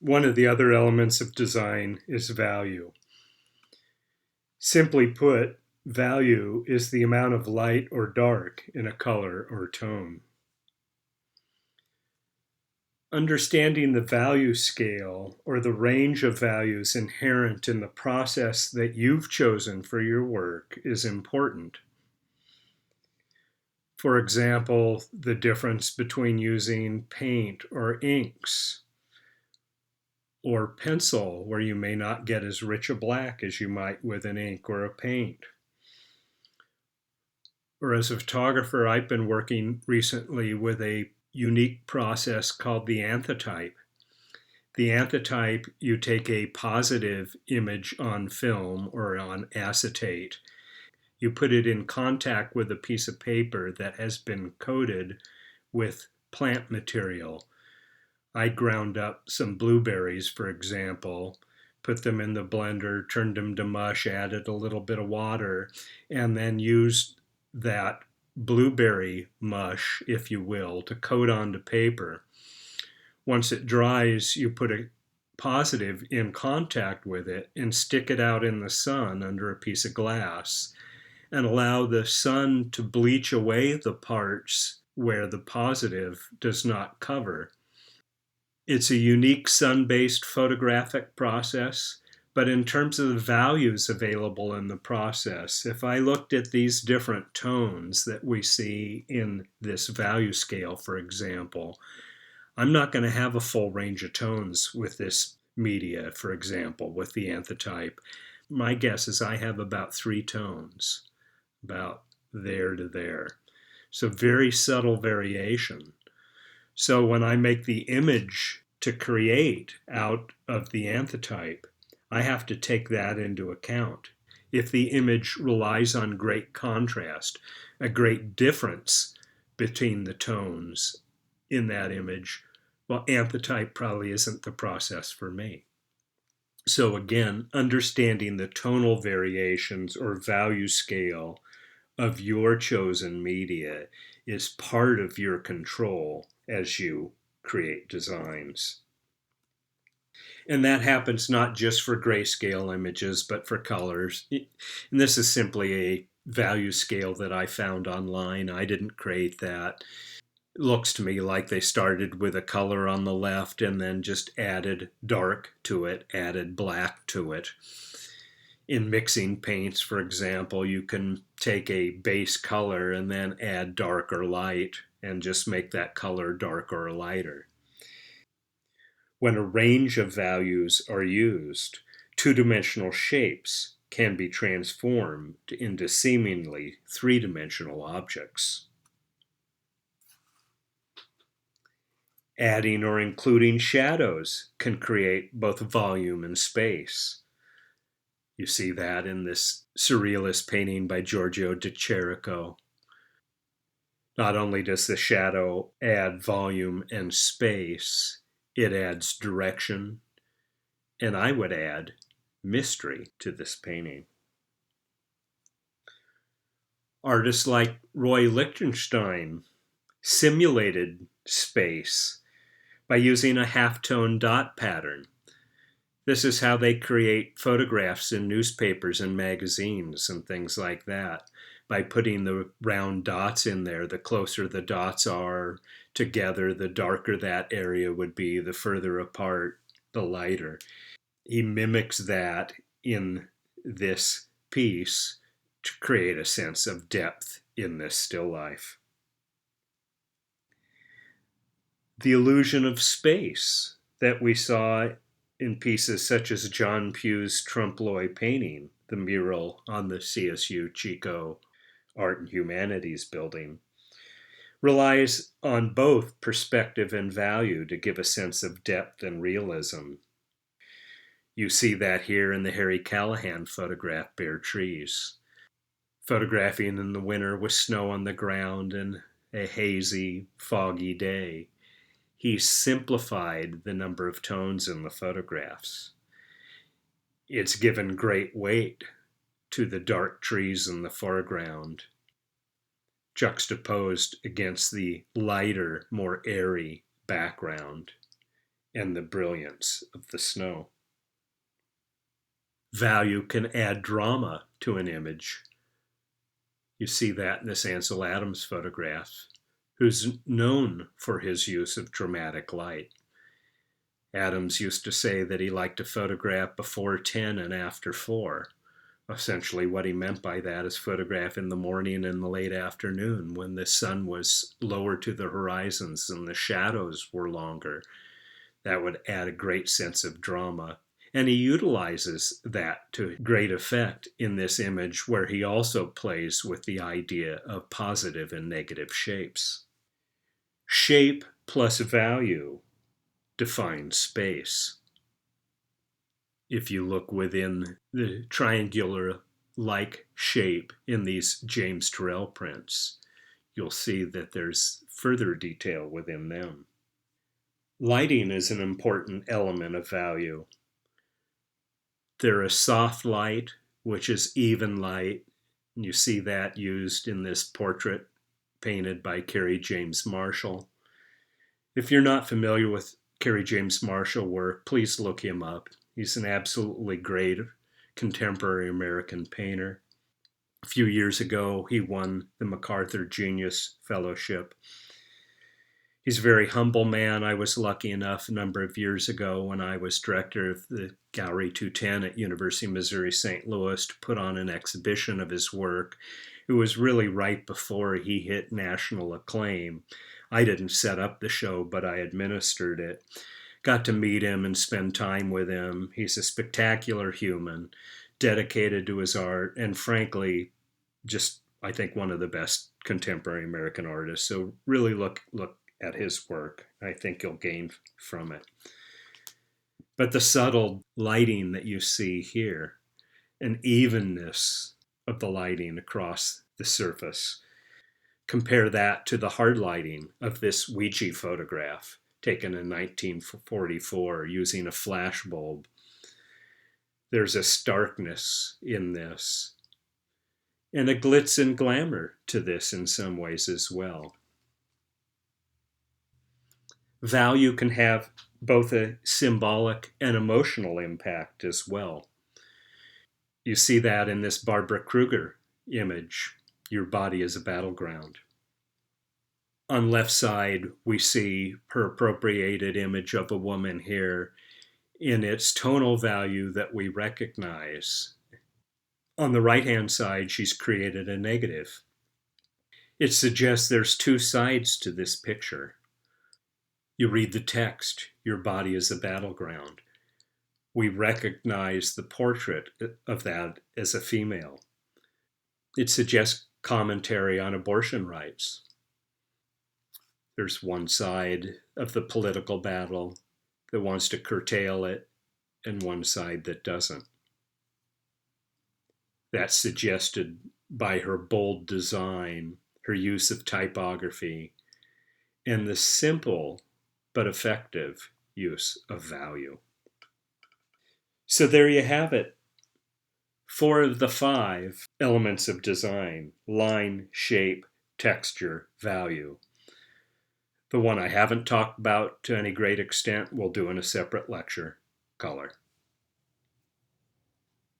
One of the other elements of design is value. Simply put, value is the amount of light or dark in a color or tone. Understanding the value scale or the range of values inherent in the process that you've chosen for your work is important. For example, the difference between using paint or inks, or pencil, where you may not get as rich a black as you might with an ink or a paint. Or as a photographer, I've been working recently with a unique process called the anthotype. The anthotype, you take a positive image on film or on acetate, you put it in contact with a piece of paper that has been coated with plant material. I ground up some blueberries, for example, put them in the blender, turned them to mush, added a little bit of water, and then used that blueberry mush, if you will, to coat onto paper. Once it dries, you put a positive in contact with it and stick it out in the sun under a piece of glass and allow the sun to bleach away the parts where the positive does not cover. It's a unique sun-based photographic process, but in terms of the values available in the process, if I looked at these different tones that we see in this value scale, for example, I'm not going to have a full range of tones with this media, for example, with the anthotype. My guess is I have about 3 tones, about there to there. So very subtle variation. So when I make the image to create out of the anthotype, I have to take that into account. If the image relies on great contrast, a great difference between the tones in that image, well, anthotype probably isn't the process for me. So again, understanding the tonal variations or value scale of your chosen media is part of your control as you create designs. And that happens not just for grayscale images, but for colors. And this is simply a value scale that I found online. I didn't create that. It looks to me like they started with a color on the left and then just added dark to it, added black to it. In mixing paints, for example, you can take a base color and then add dark or light and just make that color darker or lighter. When a range of values are used, two-dimensional shapes can be transformed into seemingly three-dimensional objects. Adding or including shadows can create both volume and space. You see that in this surrealist painting by Giorgio de Chirico. Not only does the shadow add volume and space, it adds direction, and I would add mystery to this painting. Artists like Roy Lichtenstein simulated space by using a halftone dot pattern. This is how they create photographs in newspapers and magazines and things like that. By putting the round dots in there, the closer the dots are together, the darker that area would be, the further apart, the lighter. He mimics that in this piece to create a sense of depth in this still life. The illusion of space that we saw in pieces such as John Pugh's trompe-l'oeil painting, the mural on the CSU Chico Art and Humanities building, relies on both perspective and value to give a sense of depth and realism. You see that here in the Harry Callahan photograph, Bare Trees. Photographing in the winter with snow on the ground and a hazy, foggy day. He simplified the number of tones in the photographs. It's given great weight to the dark trees in the foreground, juxtaposed against the lighter, more airy background. and the brilliance of the snow. Value can add drama to an image. You see that in this Ansel Adams photograph, who's known for his use of dramatic light. Adams used to say that he liked to photograph before 10 and after 4. Essentially, what he meant by that is photograph in the morning and the late afternoon when the sun was lower to the horizons and the shadows were longer. That would add a great sense of drama. And he utilizes that to great effect in this image, where he also plays with the idea of positive and negative shapes. Shape plus value defines space. If you look within the triangular-like shape in these James Turrell prints, you'll see that there's further detail within them. Lighting is an important element of value. There is soft light, which is even light. And you see that used in this portrait painted by Kerry James Marshall. If you're not familiar with Kerry James Marshall work, please look him up. He's an absolutely great contemporary American painter. A few years ago, he won the MacArthur Genius Fellowship. He's a very humble man. I was lucky enough a number of years ago when I was director of the Gallery 210 at University of Missouri St. Louis to put on an exhibition of his work. It was really right before he hit national acclaim. I didn't set up the show, but I administered it. Got to meet him and spend time with him. He's a spectacular human, dedicated to his art, and frankly, just, I think, one of the best contemporary American artists. So really look at his work. I think you'll gain from it. But the subtle lighting that you see here, an evenness of the lighting across the surface, compare that to the hard lighting of this Ouija photograph taken in 1944 using a flash bulb. There's a starkness in this, and a glitz and glamour to this in some ways as well. Value can have both a symbolic and emotional impact as well. You see that in this Barbara Kruger image, Your Body is a Battleground. On left side, we see her appropriated image of a woman here in its tonal value that we recognize. On the right-hand side, she's created a negative. It suggests there's two sides to this picture. You read the text, your body is a battleground. We recognize the portrait of that as a female. It suggests commentary on abortion rights. There's one side of the political battle that wants to curtail it, and one side that doesn't. That's suggested by her bold design, her use of typography, and the simple but effective use of value. So there you have it. 4 of the 5 elements of design: line, shape, texture, value. The one I haven't talked about to any great extent we'll do in a separate lecture: color.